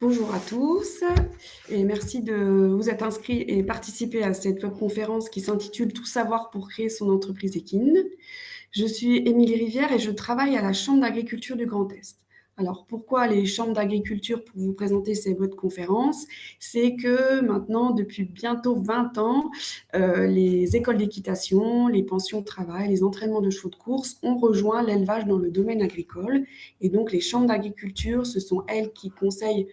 Bonjour à tous et merci de vous être inscrits et participer à cette webconférence qui s'intitule «Tout savoir pour créer son entreprise équine». Je suis Émilie Rivière et je travaille à la Chambre d'agriculture du Grand Est. Alors pourquoi les chambres d'agriculture pour vous présenter ces webconférences? C'est que maintenant, depuis bientôt 20 ans, les écoles d'équitation, les pensions de travail, les entraînements de chevaux de course ont rejoint l'élevage dans le domaine agricole et donc les chambres d'agriculture, ce sont elles qui conseillent,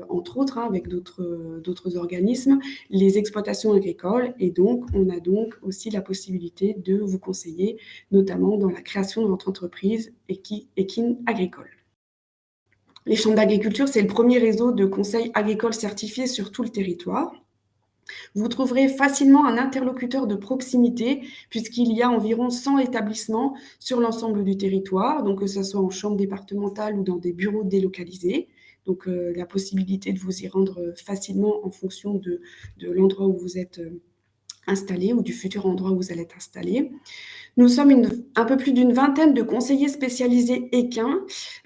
entre autres, hein, avec d'autres organismes, les exploitations agricoles et donc on a donc aussi la possibilité de vous conseiller notamment dans la création de votre entreprise équine agricole. Les chambres d'agriculture, c'est le premier réseau de conseils agricoles certifiés sur tout le territoire. Vous trouverez facilement un interlocuteur de proximité puisqu'il y a environ 100 établissements sur l'ensemble du territoire, donc que ce soit en chambre départementale ou dans des bureaux délocalisés. Donc la possibilité de vous y rendre facilement en fonction de l'endroit où vous êtes installé ou du futur endroit où vous allez être installé. Nous sommes un peu plus d'une vingtaine de conseillers spécialisés équins,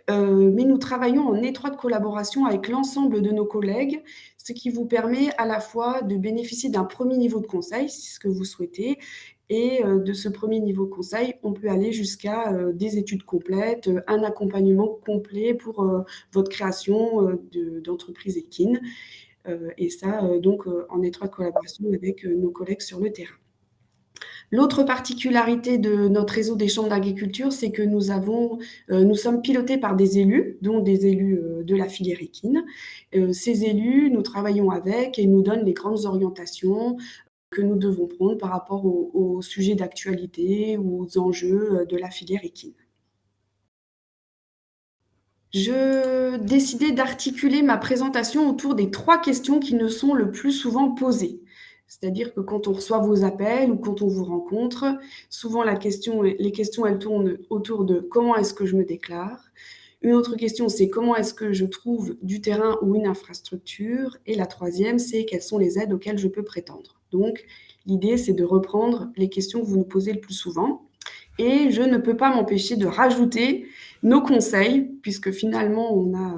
mais nous travaillons en étroite collaboration avec l'ensemble de nos collègues, ce qui vous permet à la fois de bénéficier d'un premier niveau de conseil, si c'est ce que vous souhaitez, et de ce premier niveau de conseil, on peut aller jusqu'à des études complètes, un accompagnement complet pour votre création d'entreprise équine, et ça donc en étroite collaboration avec nos collègues sur le terrain. L'autre particularité de notre réseau des chambres d'agriculture, c'est que nous sommes pilotés par des élus, dont des élus, de la filière équine. Ces élus, nous travaillons avec et nous donnent les grandes orientations que nous devons prendre par rapport aux sujets d'actualité ou aux enjeux, de la filière équine. Je décidais d'articuler ma présentation autour des 3 questions qui nous sont le plus souvent posées. C'est-à-dire que quand on reçoit vos appels ou quand on vous rencontre, souvent les questions, elles tournent autour de: «Comment est-ce que je me déclare?» Une autre question, c'est: «Comment est-ce que je trouve du terrain ou une infrastructure?» Et la troisième, c'est: «Quelles sont les aides auxquelles je peux prétendre?» Donc l'idée, c'est de reprendre les questions que vous nous posez le plus souvent et je ne peux pas m'empêcher de rajouter nos conseils, puisque finalement, on a,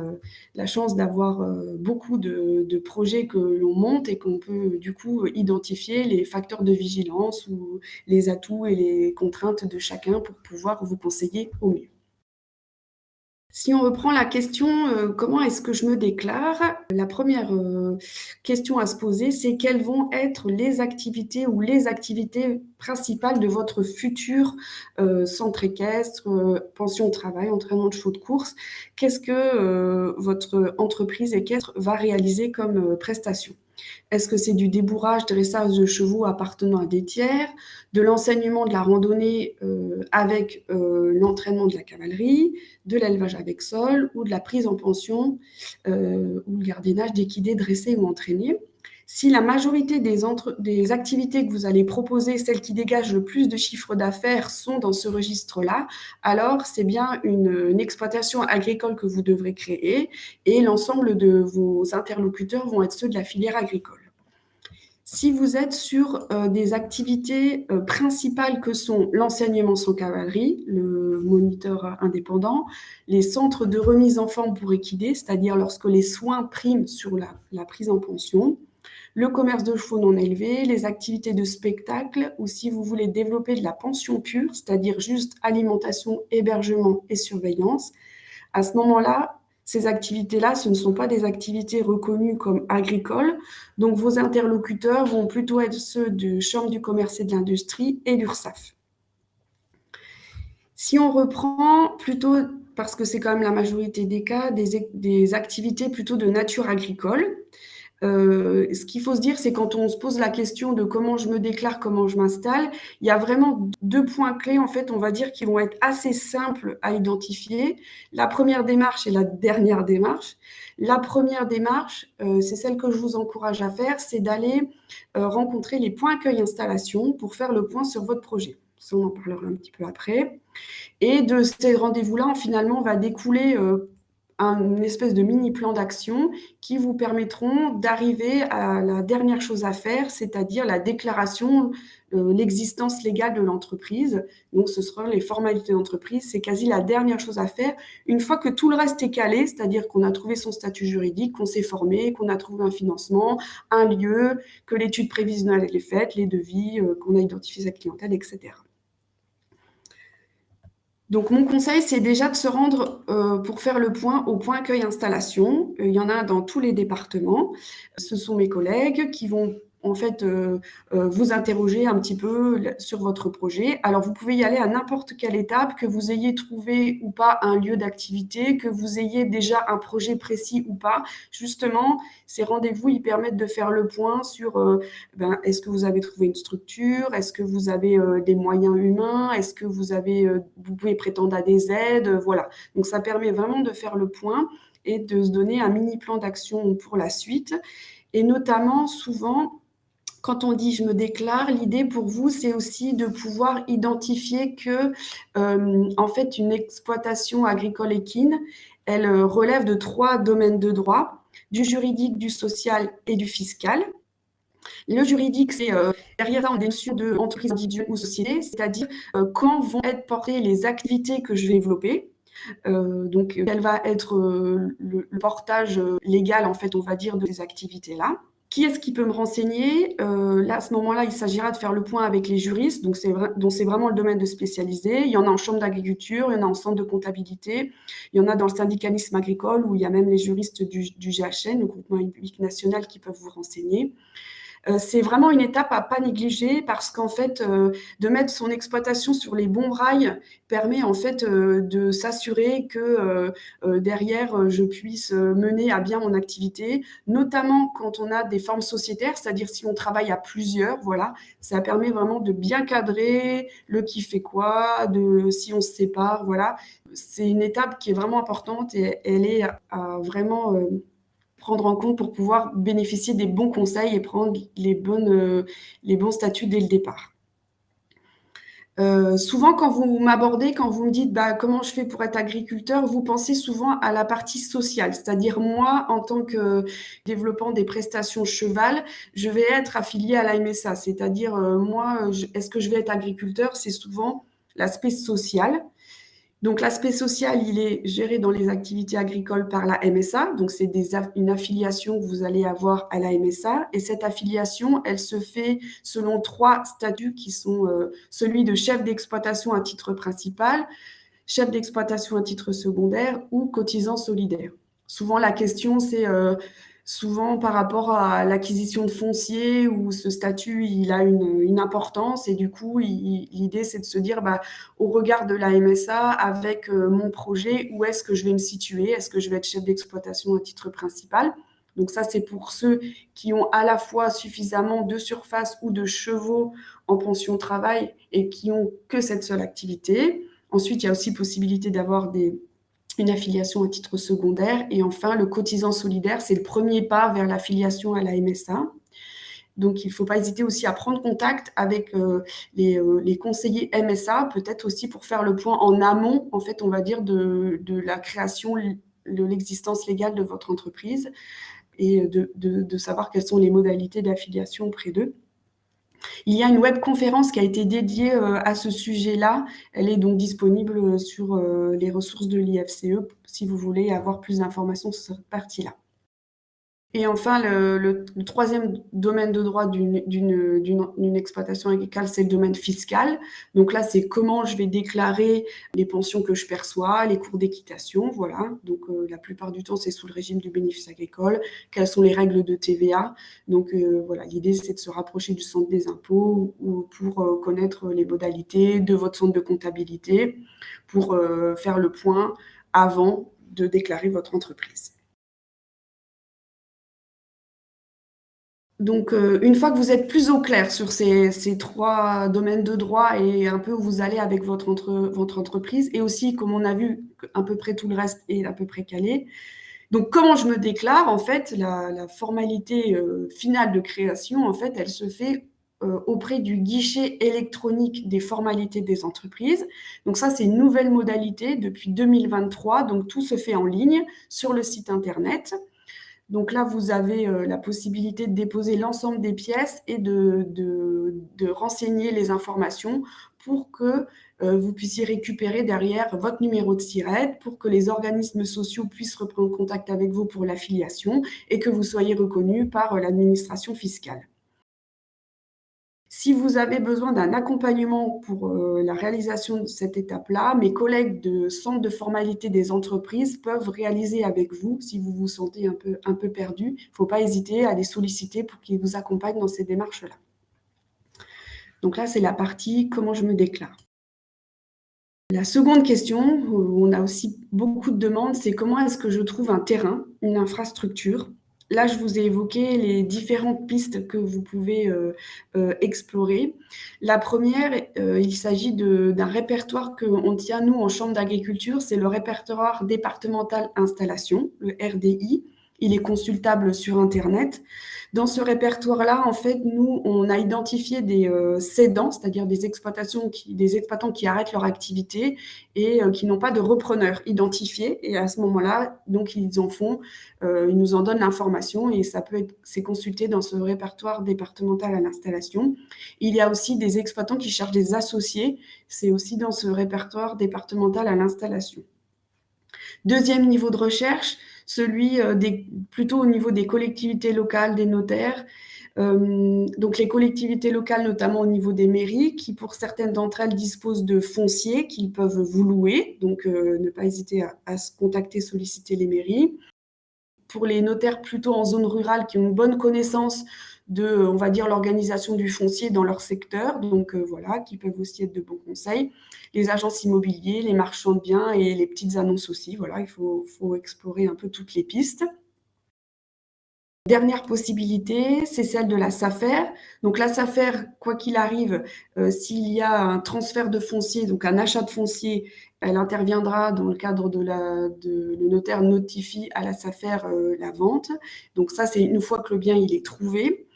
la chance d'avoir, beaucoup de projets que l'on monte et qu'on peut, du coup, identifier les facteurs de vigilance ou les atouts et les contraintes de chacun pour pouvoir vous conseiller au mieux. Si on reprend la question, comment est-ce que je me déclare? La première question à se poser, c'est quelles vont être les activités ou les activités principales de votre futur, centre équestre, pension de travail, entraînement de chevaux de course? Qu'est-ce que, votre entreprise équestre va réaliser comme, prestation? Est-ce que c'est du débourrage, dressage de chevaux appartenant à des tiers, de l'enseignement de la randonnée, avec, l'entraînement de la cavalerie, de l'élevage avec sol ou de la prise en pension, ou le gardiennage d'équidés dressés ou entraînés? Si la majorité des activités que vous allez proposer, celles qui dégagent le plus de chiffre d'affaires sont dans ce registre-là, alors c'est bien une exploitation agricole que vous devrez créer et l'ensemble de vos interlocuteurs vont être ceux de la filière agricole. Si vous êtes sur, des activités, principales que sont l'enseignement sans cavalerie, le moniteur indépendant, les centres de remise en forme pour équider, c'est-à-dire lorsque les soins priment sur la prise en pension, le commerce de chevaux non élevés, les activités de spectacle ou si vous voulez développer de la pension pure, c'est-à-dire juste alimentation, hébergement et surveillance, à ce moment-là, ces activités-là, ce ne sont pas des activités reconnues comme agricoles, donc vos interlocuteurs vont plutôt être ceux de Chambre du commerce et de l'industrie et l'URSSAF. Si on reprend plutôt, parce que c'est quand même la majorité des cas, des activités plutôt de nature agricole, ce qu'il faut se dire, c'est quand on se pose la question de comment je me déclare, comment je m'installe, il y a vraiment 2 points clés, en fait, on va dire, qui vont être assez simples à identifier. La première démarche et la dernière démarche. La première démarche, c'est celle que je vous encourage à faire, c'est d'aller, rencontrer les points accueil installation pour faire le point sur votre projet. Ça, on en parlera un petit peu après et de ces rendez-vous-là, finalement, va découler, une espèce de mini plan d'action qui vous permettront d'arriver à la dernière chose à faire, c'est-à-dire la déclaration, l'existence légale de l'entreprise. Donc ce seront les formalités d'entreprise, c'est quasi la dernière chose à faire. Une fois que tout le reste est calé, c'est-à-dire qu'on a trouvé son statut juridique, qu'on s'est formé, qu'on a trouvé un financement, un lieu, que l'étude prévisionnelle est faite, les devis, qu'on a identifié sa clientèle, etc. Donc mon conseil, c'est déjà de se rendre, pour faire le point au point accueil installation. Il y en a dans tous les départements. Ce sont mes collègues qui vont en fait, vous interroger un petit peu sur votre projet. Alors vous pouvez y aller à n'importe quelle étape, que vous ayez trouvé ou pas un lieu d'activité, que vous ayez déjà un projet précis ou pas. Justement, ces rendez-vous, ils permettent de faire le point sur, est-ce que vous avez trouvé une structure? Est-ce que vous avez, des moyens humains? Est-ce que vous pouvez prétendre à des aides? Voilà. Donc ça permet vraiment de faire le point et de se donner un mini plan d'action pour la suite. Et notamment, souvent, quand on dit: «Je me déclare», l'idée pour vous, c'est aussi de pouvoir identifier que, en fait, une exploitation agricole équine, elle, relève de 3 domaines de droit: du juridique, du social et du fiscal. Le juridique, c'est, derrière ça, on est sur de entreprise individuelle ou société, c'est-à-dire, quand vont être portées les activités que je vais développer. Donc quel va être, le portage, légal, en fait, on va dire, de ces activités-là. Qui est-ce qui peut me renseigner? Là, à ce moment-là, il s'agira de faire le point avec les juristes, donc c'est vraiment le domaine de spécialisé. Il y en a en chambre d'agriculture, il y en a en centre de comptabilité, il y en a dans le syndicalisme agricole où il y a même les juristes du GHN, le groupement hippique national, qui peuvent vous renseigner. C'est vraiment une étape à pas négliger parce qu'en fait, de mettre son exploitation sur les bons rails permet en fait, de s'assurer que, derrière, je puisse, mener à bien mon activité, notamment quand on a des formes sociétaires, c'est-à-dire si on travaille à plusieurs, voilà. Ça permet vraiment de bien cadrer le qui fait quoi, de si on se sépare, voilà. C'est une étape qui est vraiment importante et elle est à vraiment, prendre en compte pour pouvoir bénéficier des bons conseils et prendre les bons statuts dès le départ. Souvent quand vous m'abordez, quand vous me dites: «Bah, comment je fais pour être agriculteur?», vous pensez souvent à la partie sociale. C'est-à-dire moi, en tant que développant des prestations cheval, je vais être affiliée à la MSA. C'est-à-dire, moi, est-ce que je vais être agriculteur? C'est souvent l'aspect social. Donc l'aspect social, il est géré dans les activités agricoles par la MSA, donc c'est une affiliation que vous allez avoir à la MSA et cette affiliation, elle se fait selon 3 statuts qui sont, celui de chef d'exploitation à titre principal, chef d'exploitation à titre secondaire ou cotisant solidaire. Souvent la question c'est, souvent par rapport à l'acquisition de foncier où ce statut il a une importance et du coup l'idée c'est de se dire, bah, au regard de la MSA avec, mon projet, où est-ce que je vais me situer? Est-ce que je vais être chef d'exploitation à titre principal? Donc ça, c'est pour ceux qui ont à la fois suffisamment de surface ou de chevaux en pension travail et qui ont que cette seule activité. Ensuite, il y a aussi possibilité d'avoir une affiliation à titre secondaire et enfin le cotisant solidaire, c'est le premier pas vers l'affiliation à la MSA. Donc il ne faut pas hésiter aussi à prendre contact avec, les conseillers MSA, peut-être aussi pour faire le point en amont, en fait, on va dire de la création de l'existence légale de votre entreprise et de savoir quelles sont les modalités d'affiliation auprès d'eux. Il y a une webconférence qui a été dédiée, à ce sujet-là. Elle est donc disponible, sur, les ressources de l'IFCE si vous voulez avoir plus d'informations sur cette partie-là. Et enfin, le 3e domaine de droit d'une exploitation agricole, c'est le domaine fiscal. Donc là, c'est comment je vais déclarer les pensions que je perçois, les cours d'équitation, voilà. Donc la plupart du temps, c'est sous le régime du bénéfice agricole. Quelles sont les règles de TVA? Donc voilà, l'idée, c'est de se rapprocher du centre des impôts ou pour connaître les modalités de votre centre de comptabilité pour faire le point avant de déclarer votre entreprise. Donc, une fois que vous êtes plus au clair sur ces 3 domaines de droit et un peu où vous allez avec votre entreprise et aussi comme on a vu qu'à peu près tout le reste est à peu près calé. Donc comment je me déclare? En fait, la formalité, finale de création, en fait, elle se fait auprès du guichet électronique des formalités des entreprises. Donc ça, c'est une nouvelle modalité depuis 2023, donc tout se fait en ligne sur le site internet. Donc là, vous avez la possibilité de déposer l'ensemble des pièces et de renseigner les informations pour que vous puissiez récupérer derrière votre numéro de SIRET, pour que les organismes sociaux puissent reprendre contact avec vous pour l'affiliation et que vous soyez reconnu par l'administration fiscale. Si vous avez besoin d'un accompagnement pour la réalisation de cette étape-là, mes collègues de centre de formalité des entreprises peuvent réaliser avec vous si vous vous sentez un peu perdu. Il ne faut pas hésiter à les solliciter pour qu'ils vous accompagnent dans ces démarches-là. Donc là, c'est la partie comment je me déclare. La seconde question, où on a aussi beaucoup de demandes, c'est comment est-ce que je trouve un terrain, une infrastructure. Là, je vous ai évoqué les différentes pistes que vous pouvez explorer. La première, il s'agit d'un répertoire qu'on tient, nous, en chambre d'agriculture, c'est le répertoire départemental installation, le RDI. Il est consultable sur Internet. Dans ce répertoire-là, en fait, nous, on a identifié des cédants, c'est-à-dire des exploitants qui arrêtent leur activité et qui n'ont pas de repreneur identifié. Et à ce moment-là, donc, ils nous en donnent l'information et c'est consulté dans ce répertoire départemental à l'installation. Il y a aussi des exploitants qui cherchent des associés. C'est aussi dans ce répertoire départemental à l'installation. Deuxième niveau de recherche, celui plutôt au niveau des collectivités locales, des notaires. Donc les collectivités locales, notamment au niveau des mairies, qui pour certaines d'entre elles disposent de fonciers qu'ils peuvent vous louer. Donc ne pas hésiter à se contacter, solliciter les mairies. Pour les notaires plutôt en zone rurale qui ont une bonne connaissance de, on va dire, l'organisation du foncier dans leur secteur, donc voilà, qui peuvent aussi être de bons conseils. Les agences immobiliers, les marchands de biens et les petites annonces aussi, voilà, il faut explorer un peu toutes les pistes. Dernière possibilité, c'est celle de la SAFER. Donc la SAFER, quoi qu'il arrive, s'il y a un transfert de foncier, donc un achat de foncier, elle interviendra dans le cadre le notaire notifie à la SAFER la vente. Donc ça, c'est une fois que le bien il est trouvé.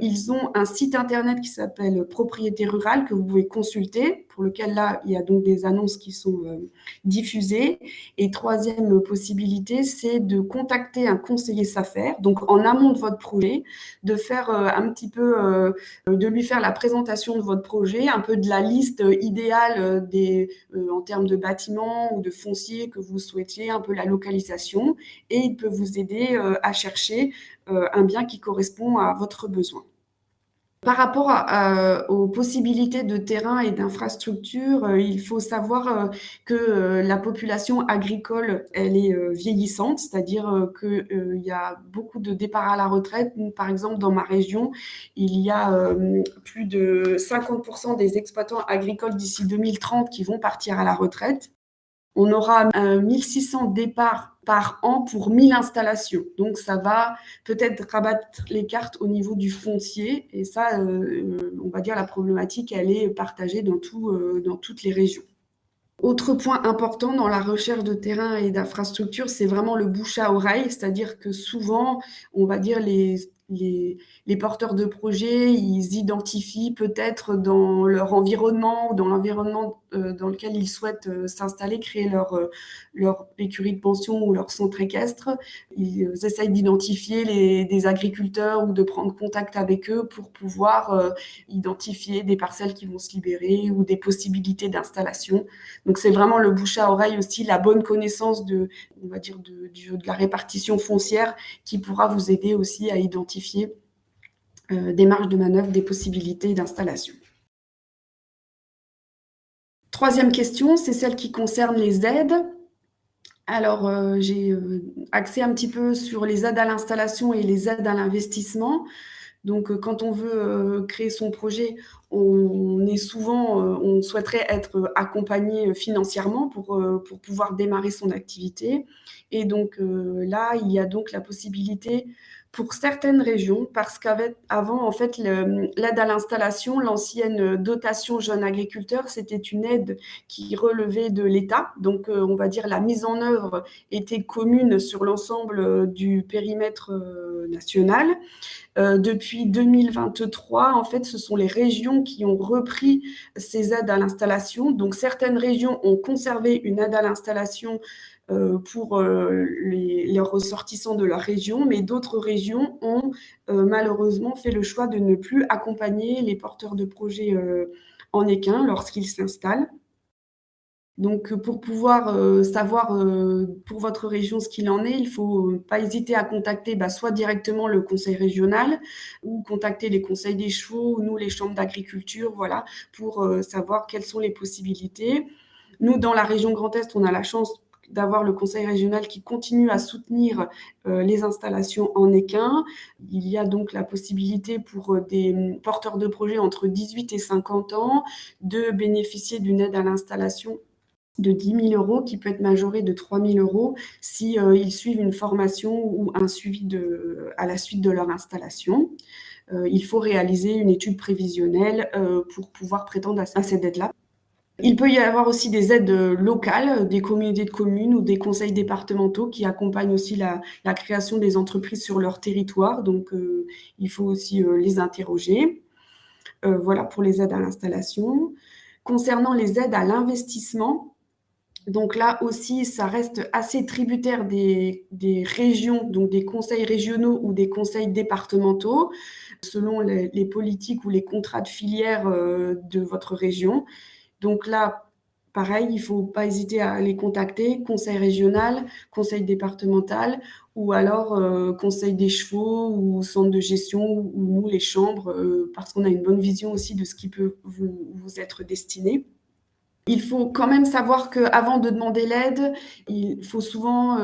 Ils ont un site internet qui s'appelle Propriété rurale que vous pouvez consulter, pour lequel là, il y a donc des annonces qui sont diffusées. Et troisième possibilité, c'est de contacter un conseiller SAFER, donc en amont de votre projet, de faire de lui faire la présentation de votre projet, un peu de la liste idéale en termes de bâtiments ou de fonciers que vous souhaitiez, un peu la localisation, et il peut vous aider à chercher un bien qui correspond à votre besoin. Par rapport aux possibilités de terrain et d'infrastructures, il faut savoir que la population agricole, elle est vieillissante, c'est-à-dire qu'il y a beaucoup de départs à la retraite. Par exemple, dans ma région, il y a plus de 50% des exploitants agricoles d'ici 2030 qui vont partir à la retraite. On aura 1600 départs par an pour 1000 installations. Donc, ça va peut-être rabattre les cartes au niveau du foncier. Et ça, on va dire la problématique, elle est partagée dans toutes les régions. Autre point important dans la recherche de terrain et d'infrastructures, c'est vraiment le bouche à oreille, c'est-à-dire que souvent, on va dire les porteurs de projets, ils identifient peut-être dans leur environnement ou dans l'environnement dans lequel ils souhaitent s'installer, créer leur écurie de pension ou leur centre équestre. Ils essayent d'identifier des agriculteurs ou de prendre contact avec eux pour pouvoir identifier des parcelles qui vont se libérer ou des possibilités d'installation. Donc c'est vraiment le bouche à oreille aussi, la bonne connaissance on va dire de la répartition foncière qui pourra vous aider aussi à identifier des marges de manœuvre, des possibilités d'installation. Troisième question, c'est celle qui concerne les aides. Alors, j'ai axé un petit peu sur les aides à l'installation et les aides à l'investissement. Donc, quand on veut créer son projet, on souhaiterait être accompagné financièrement pour pouvoir démarrer son activité. Et donc là, il y a donc la possibilité pour certaines régions, parce qu'avant, en fait, l'aide à l'installation, l'ancienne dotation jeunes agriculteurs, c'était une aide qui relevait de l'État. Donc, on va dire la mise en œuvre était commune sur l'ensemble du périmètre national. Depuis 2023, en fait, ce sont les régions qui ont repris ces aides à l'installation. Donc, certaines régions ont conservé une aide à l'installation pour leurs ressortissants de leur région, mais d'autres régions ont malheureusement fait le choix de ne plus accompagner les porteurs de projets en équin lorsqu'ils s'installent. Donc, pour pouvoir savoir pour votre région ce qu'il en est, il ne faut pas hésiter à contacter soit directement le conseil régional ou contacter les conseils des chevaux ou nous, les chambres d'agriculture, voilà, pour savoir quelles sont les possibilités. Nous, dans la région Grand Est, on a la chance d'avoir le conseil régional qui continue à soutenir les installations en équin. Il y a donc la possibilité pour des porteurs de projets entre 18 et 50 ans de bénéficier d'une aide à l'installation de 10 000 € qui peut être majoré de 3 000 € si ils suivent une formation ou un suivi à la suite de leur installation. Il faut réaliser une étude prévisionnelle pour pouvoir prétendre à cette aide-là. Il peut y avoir aussi des aides locales, des communautés de communes ou des conseils départementaux qui accompagnent aussi la création des entreprises sur leur territoire. Donc, il faut aussi les interroger. Voilà pour les aides à l'installation. Concernant les aides à l'investissement, donc là aussi, ça reste assez tributaire des régions, donc des conseils régionaux ou des conseils départementaux, selon les politiques ou les contrats de filière de votre région. Donc là, pareil, il ne faut pas hésiter à les contacter, conseil régional, conseil départemental, ou alors conseil des chevaux ou centre de gestion, ou nous, les chambres, parce qu'on a une bonne vision aussi de ce qui peut vous être destiné. Il faut quand même savoir qu'avant de demander l'aide, il faut souvent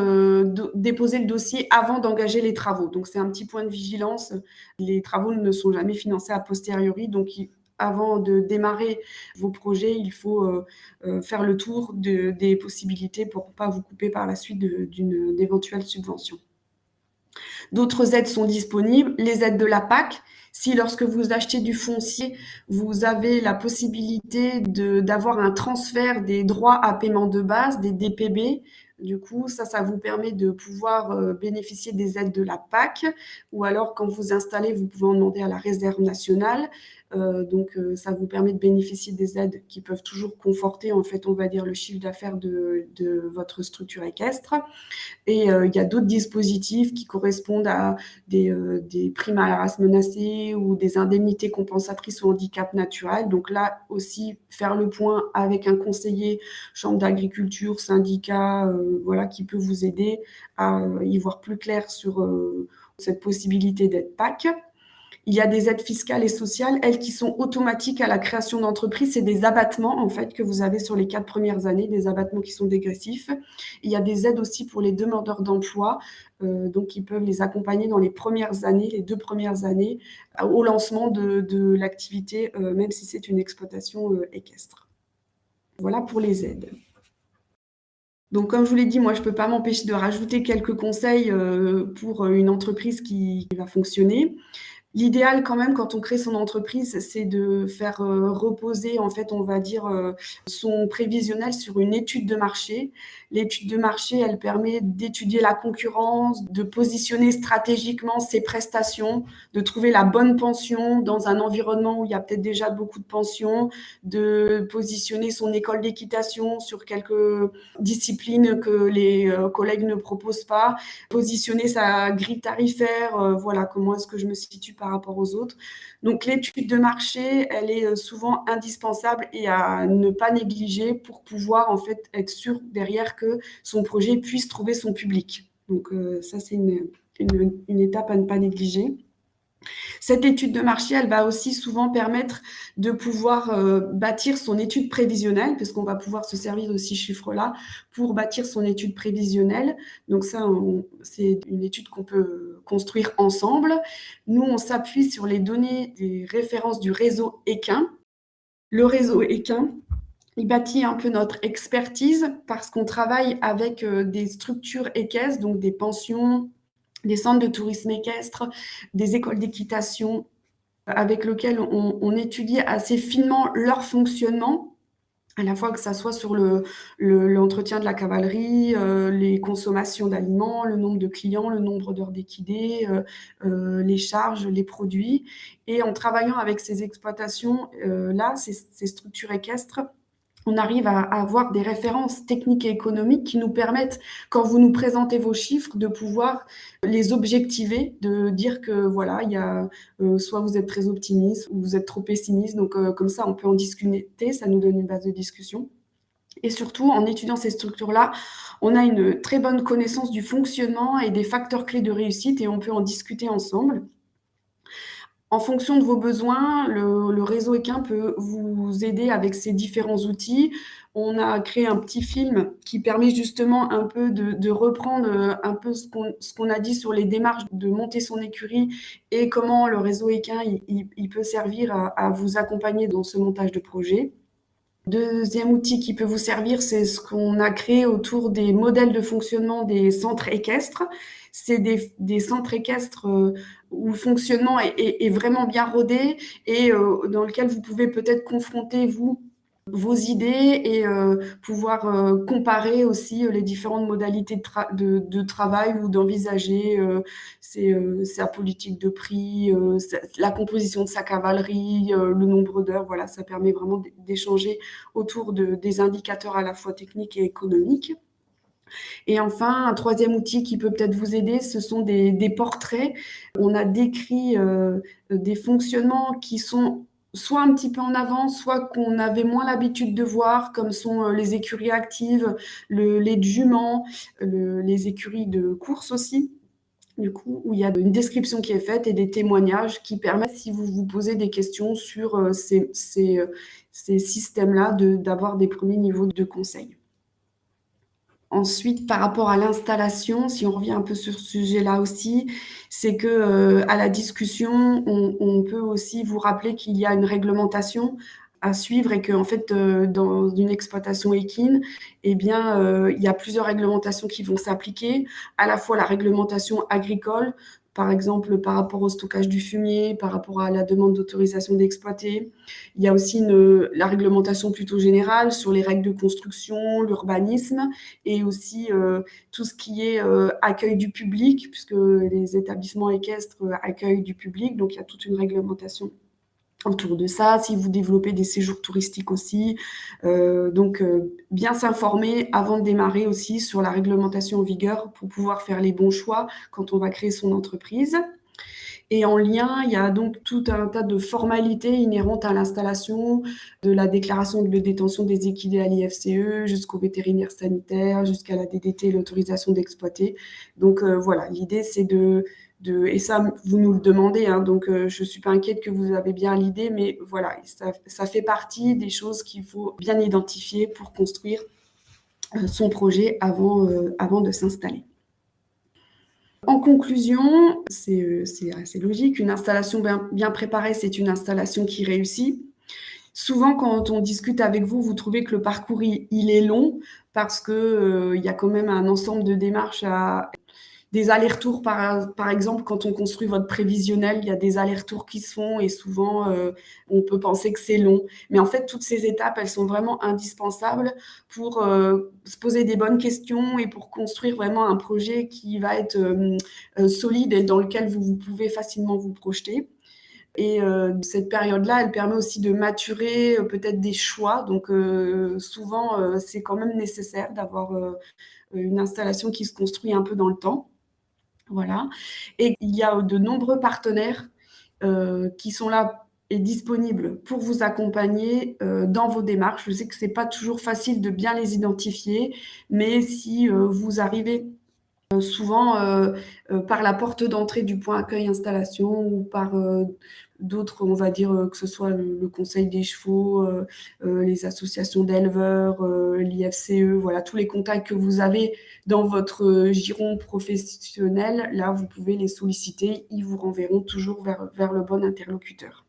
déposer le dossier avant d'engager les travaux. Donc, c'est un petit point de vigilance. Les travaux ne sont jamais financés a posteriori. Donc, avant de démarrer vos projets, il faut faire le tour des possibilités pour ne pas vous couper par la suite d'une éventuelle subvention. D'autres aides sont disponibles, les aides de la PAC. Si lorsque vous achetez du foncier, vous avez la possibilité d'avoir un transfert des droits à paiement de base, des DPB, du coup, ça vous permet de pouvoir bénéficier des aides de la PAC. Ou alors, quand vous installez, vous pouvez en demander à la réserve nationale. Donc, ça vous permet de bénéficier des aides qui peuvent toujours conforter, en fait, on va dire, le chiffre d'affaires de votre structure équestre. Et il y a d'autres dispositifs qui correspondent à des primes à la race menacée ou des indemnités compensatrices au handicap naturel. Donc là aussi, faire le point avec un conseiller, chambre d'agriculture, syndicat, voilà, qui peut vous aider à y voir plus clair sur cette possibilité d'être PAC. Il y a des aides fiscales et sociales, elles qui sont automatiques à la création d'entreprise. C'est des abattements en fait que vous avez sur les 4 premières années, des abattements qui sont dégressifs. Il y a des aides aussi pour les demandeurs d'emploi, donc qui peuvent les accompagner dans les premières années, les 2 premières années, au lancement de l'activité, même si c'est une exploitation équestre. Voilà pour les aides. Donc, comme je vous l'ai dit, moi, je ne peux pas m'empêcher de rajouter quelques conseils pour une entreprise qui va fonctionner. L'idéal quand même quand on crée son entreprise, c'est de faire reposer en fait, on va dire, son prévisionnel sur une étude de marché. L'étude de marché, elle permet d'étudier la concurrence, de positionner stratégiquement ses prestations, de trouver la bonne pension dans un environnement où il y a peut-être déjà beaucoup de pensions, de positionner son école d'équitation sur quelques disciplines que les collègues ne proposent pas, positionner sa grille tarifaire, voilà, comment est-ce que je me situe par rapport aux autres. Donc l'étude de marché, elle est souvent indispensable et à ne pas négliger pour pouvoir en fait être sûr derrière que son projet puisse trouver son public. Donc ça, c'est une étape à ne pas négliger. Cette étude de marché, elle va aussi souvent permettre de pouvoir bâtir son étude prévisionnelle, parce qu'on va pouvoir se servir de ces chiffres-là pour bâtir son étude prévisionnelle. Donc ça, c'est une étude qu'on peut construire ensemble. Nous, on s'appuie sur les données des références du réseau équin. Le réseau équin, Il bâtit un peu notre expertise parce qu'on travaille avec des structures équestres, donc des pensions, des centres de tourisme équestre, des écoles d'équitation, avec lesquelles on étudie assez finement leur fonctionnement, à la fois que ça soit sur l'entretien de la cavalerie, les consommations d'aliments, le nombre de clients, le nombre d'heures d'équidés, les charges, les produits. Et en travaillant avec ces exploitations, là, ces structures équestres, on arrive à avoir des références techniques et économiques qui nous permettent, quand vous nous présentez vos chiffres, de pouvoir les objectiver, de dire que voilà, il y a soit vous êtes très optimiste ou vous êtes trop pessimiste. Donc comme ça, on peut en discuter, ça nous donne une base de discussion. Et surtout, en étudiant ces structures-là, on a une très bonne connaissance du fonctionnement et des facteurs clés de réussite et on peut en discuter ensemble. En fonction de vos besoins, le réseau Équin peut vous aider avec ces différents outils. On a créé un petit film qui permet justement un peu de reprendre un peu ce qu'on a dit sur les démarches de monter son écurie et comment le réseau Équin il peut servir à vous accompagner dans ce montage de projet. Deuxième outil qui peut vous servir, c'est ce qu'on a créé autour des modèles de fonctionnement des centres équestres. C'est des centres équestres où le fonctionnement est vraiment bien rodé et dans lequel vous pouvez peut-être confronter, vous, vos idées et pouvoir comparer aussi les différentes modalités de travail ou d'envisager sa politique de prix, la composition de sa cavalerie, le nombre d'heures. Voilà, ça permet vraiment d'échanger autour des indicateurs à la fois techniques et économiques. Et enfin, un troisième outil qui peut peut-être vous aider, ce sont des portraits. On a décrit des fonctionnements qui sont soit un petit peu en avance, soit qu'on avait moins l'habitude de voir, comme sont les écuries actives, les de juments, les écuries de course aussi. Du coup, où il y a une description qui est faite et des témoignages qui permettent, si vous vous posez des questions sur ces systèmes-là, d'avoir des premiers niveaux de conseils. Ensuite, par rapport à l'installation, si on revient un peu sur ce sujet-là aussi, c'est que à la discussion, on peut aussi vous rappeler qu'il y a une réglementation à suivre et qu'en fait, dans une exploitation équine, eh bien, il y a plusieurs réglementations qui vont s'appliquer, à la fois la réglementation agricole, par exemple par rapport au stockage du fumier, par rapport à la demande d'autorisation d'exploiter. Il y a aussi la réglementation plutôt générale sur les règles de construction, l'urbanisme et aussi tout ce qui est accueil du public, puisque les établissements équestres accueillent du public, donc il y a toute une réglementation autour de ça. Si vous développez des séjours touristiques aussi, donc bien s'informer avant de démarrer aussi sur la réglementation en vigueur pour pouvoir faire les bons choix quand on va créer son entreprise. Et en lien, il y a donc tout un tas de formalités inhérentes à l'installation, de la déclaration de détention des équidés à l'IFCE jusqu'au vétérinaire sanitaire, jusqu'à la DDT, l'autorisation d'exploiter. Donc voilà, l'idée c'est et ça vous nous le demandez, hein, donc je ne suis pas inquiète que vous avez bien l'idée, mais voilà, ça fait partie des choses qu'il faut bien identifier pour construire son projet avant de s'installer. En conclusion, c'est assez logique, une installation bien préparée, c'est une installation qui réussit. Souvent, quand on discute avec vous, vous trouvez que le parcours, il est long parce qu'il y a quand même un ensemble de démarches des allers-retours, par exemple, quand on construit votre prévisionnel, il y a des allers-retours qui se font et souvent, on peut penser que c'est long. Mais en fait, toutes ces étapes, elles sont vraiment indispensables pour se poser des bonnes questions et pour construire vraiment un projet qui va être solide et dans lequel vous pouvez facilement vous projeter. Et cette période-là, elle permet aussi de maturer peut-être des choix. Donc souvent, c'est quand même nécessaire d'avoir une installation qui se construit un peu dans le temps. Voilà. Et il y a de nombreux partenaires qui sont là et disponibles pour vous accompagner dans vos démarches. Je sais que ce n'est pas toujours facile de bien les identifier, mais si vous arrivez souvent par la porte d'entrée du point accueil installation ou par d'autres, on va dire que ce soit le conseil des chevaux, les associations d'éleveurs, l'IFCE, voilà, tous les contacts que vous avez dans votre giron professionnel, là, vous pouvez les solliciter, ils vous renverront toujours vers le bon interlocuteur.